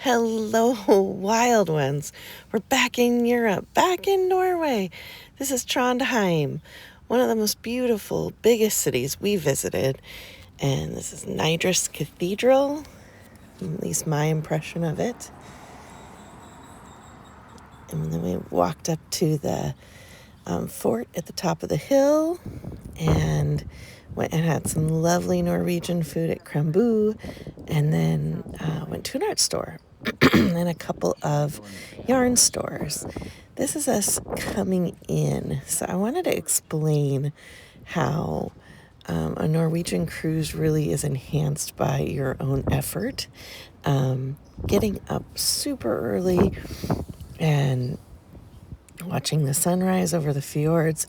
Hello, wild ones. We're back in Europe, back in Norway. This is Trondheim, one of the most beautiful, biggest cities we visited. And this is Nidar's Cathedral, at least my impression of it. And then we walked up to the fort at the top of the hill and went and had some lovely Norwegian food at Krembu, and then went to an art store and a couple of yarn stores. This is us coming in, so I wanted to explain how a Norwegian cruise really is enhanced by your own effort. Getting up super early and watching the sunrise over the fjords.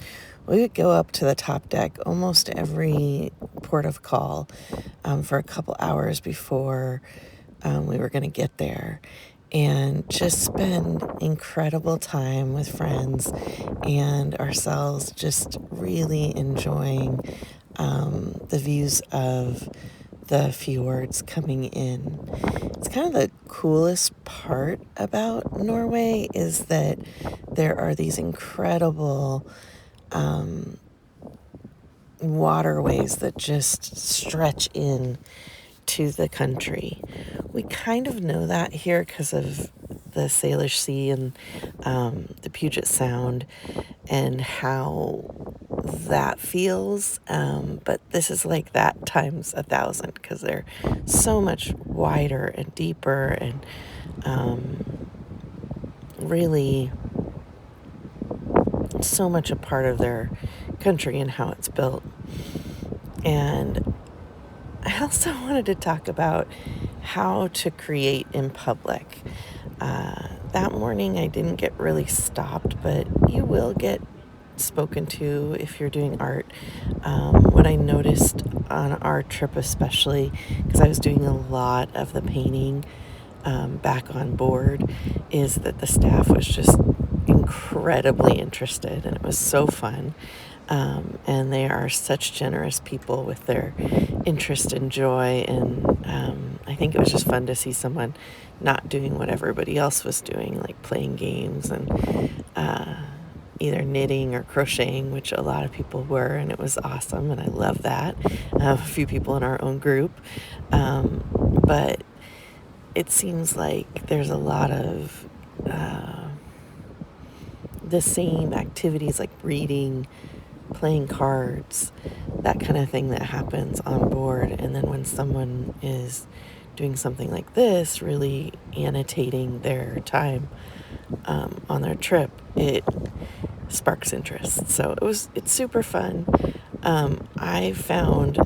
We would go up to the top deck almost every port of call for a couple hours before we were going to get there, and just spend incredible time with friends and ourselves, just really enjoying the views of the fjords coming in. It's kind of the coolest part about Norway is that there are these incredible waterways that just stretch in to the country. We kind of know that here because of the Salish Sea and the Puget Sound and how that feels, but this is like that times 1,000 because they're so much wider and deeper and really so much a part of their country and how it's built. And I also wanted to talk about how to create in public. That morning I didn't get really stopped, but you will get spoken to if you're doing art. What I noticed on our trip especially, because I was doing a lot of the painting back on board, is that the staff was just incredibly interested, and it was so fun. And they are such generous people with their interest and joy, and I think it was just fun to see someone not doing what everybody else was doing, like playing games and either knitting or crocheting, which a lot of people were, and it was awesome, and I love that. A few people in our own group, but it seems like there's a lot of the same activities like reading, playing cards, that kind of thing that happens on board. And then when someone is doing something like this, really annotating their time on their trip, it sparks interest. So it's super fun. I found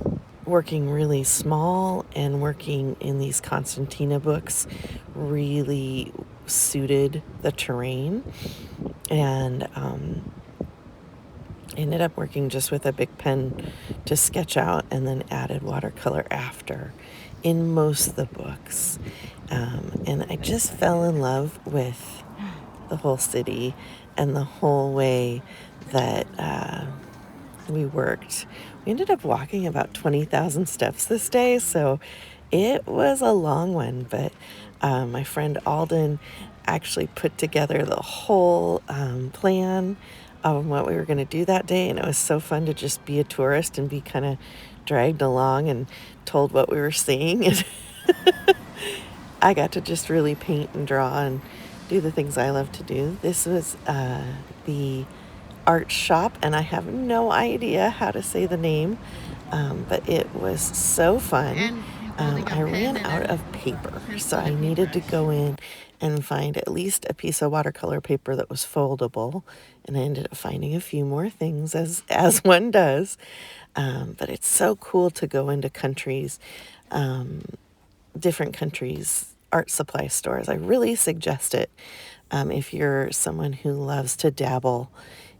working really small and working in these Constantina books really suited the terrain, and ended up working just with a big pen to sketch out and then added watercolor after in most of the books. And I just fell in love with the whole city and the whole way that we worked. We ended up walking about 20,000 steps this day, so it was a long one, but my friend Alden actually put together the whole plan of what we were going to do that day, and it was so fun to just be a tourist and be kind of dragged along and told what we were seeing. And I got to just really paint and draw and do the things I love to do. This was the art shop, and I have no idea how to say the name, but it was so fun. I ran out of paper, so I needed to go in and find at least a piece of watercolor paper that was foldable, and I ended up finding a few more things as one does. But it's so cool to go into countries, different countries' art supply stores. I really suggest it if you're someone who loves to dabble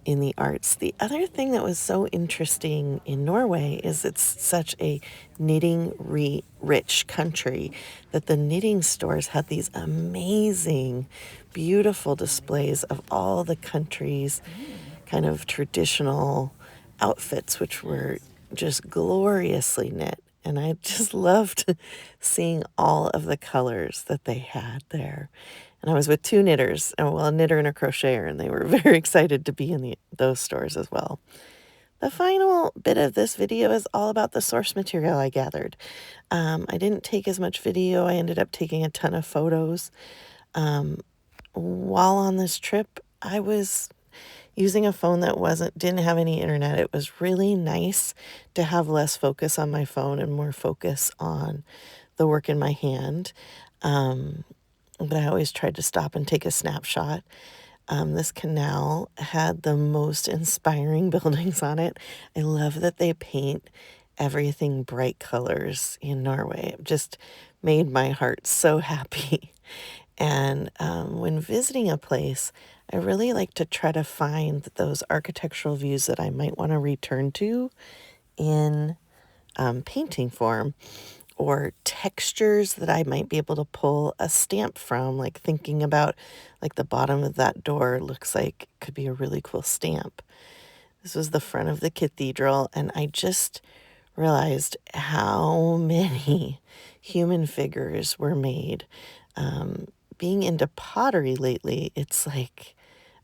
in the arts. The other thing that was so interesting in Norway is it's such a knitting rich country that the knitting stores had these amazing, beautiful displays of all the country's kind of traditional outfits, which were just gloriously knit. and I just loved seeing all of the colors that they had there. And I was with two knitters, well, a knitter and a crocheter, and they were very excited to be in those stores as well. The final bit of this video is all about the source material I gathered. I didn't take as much video. I ended up taking a ton of photos. While on this trip, I was using a phone that didn't have any internet. It was really nice to have less focus on my phone and more focus on the work in my hand. But I always tried to stop and take a snapshot. This canal had the most inspiring buildings on it. I love that they paint everything bright colors in Norway. It just made my heart so happy. And when visiting a place, I really like to try to find those architectural views that I might want to return to in painting form, or textures that I might be able to pull a stamp from, like thinking about like the bottom of that door looks like it could be a really cool stamp. This was the front of the cathedral, and I just realized how many human figures were made. Being into pottery lately, it's like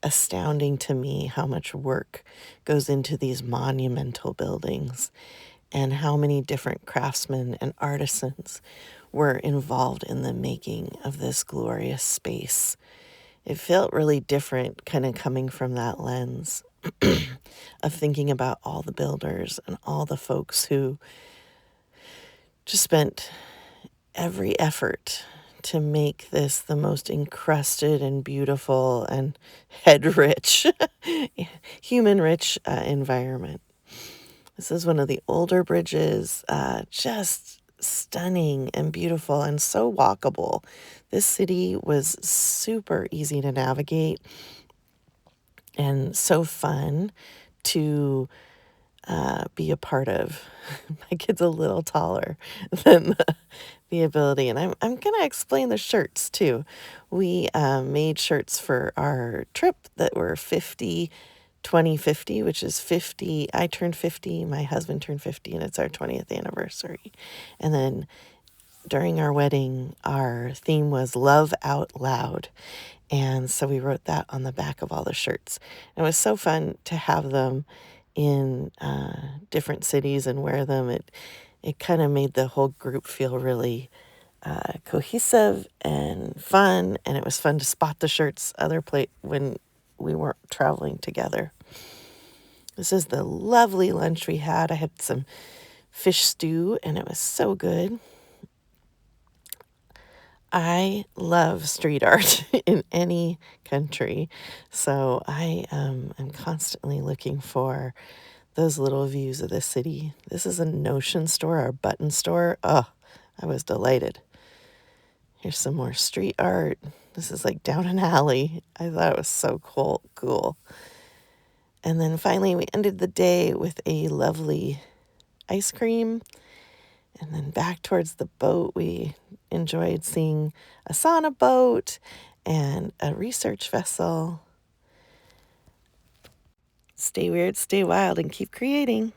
astounding to me how much work goes into these monumental buildings and how many different craftsmen and artisans were involved in the making of this glorious space. It felt really different kind of coming from that lens of thinking about all the builders and all the folks who just spent every effort to make this the most encrusted and beautiful and head-rich, human-rich environment. This is one of the older bridges, just stunning and beautiful and so walkable. This city was super easy to navigate and so fun to be a part of. My kid's a little taller than the ability, and I'm going to explain the shirts too. We made shirts for our trip that were 50, 20, 50, which is 50. I turned 50, my husband turned 50, and it's our 20th anniversary. And then during our wedding, our theme was Love Out Loud. And so we wrote that on the back of all the shirts. And it was so fun to have them in different cities and wear them. It kind of made the whole group feel really cohesive and fun. And it was fun to spot the shirts when we weren't traveling together. This is the lovely lunch we had. I had some fish stew, and it was so good. I love street art in any country, so I am constantly looking for those little views of the city. This is a notion store, our button store. Oh, I was delighted. Here's some more street art. This is like down an alley. I thought it was so cool. And then finally we ended the day with a lovely ice cream. And then back towards the boat, we enjoyed seeing a sauna boat and a research vessel. Stay weird, stay wild, and keep creating.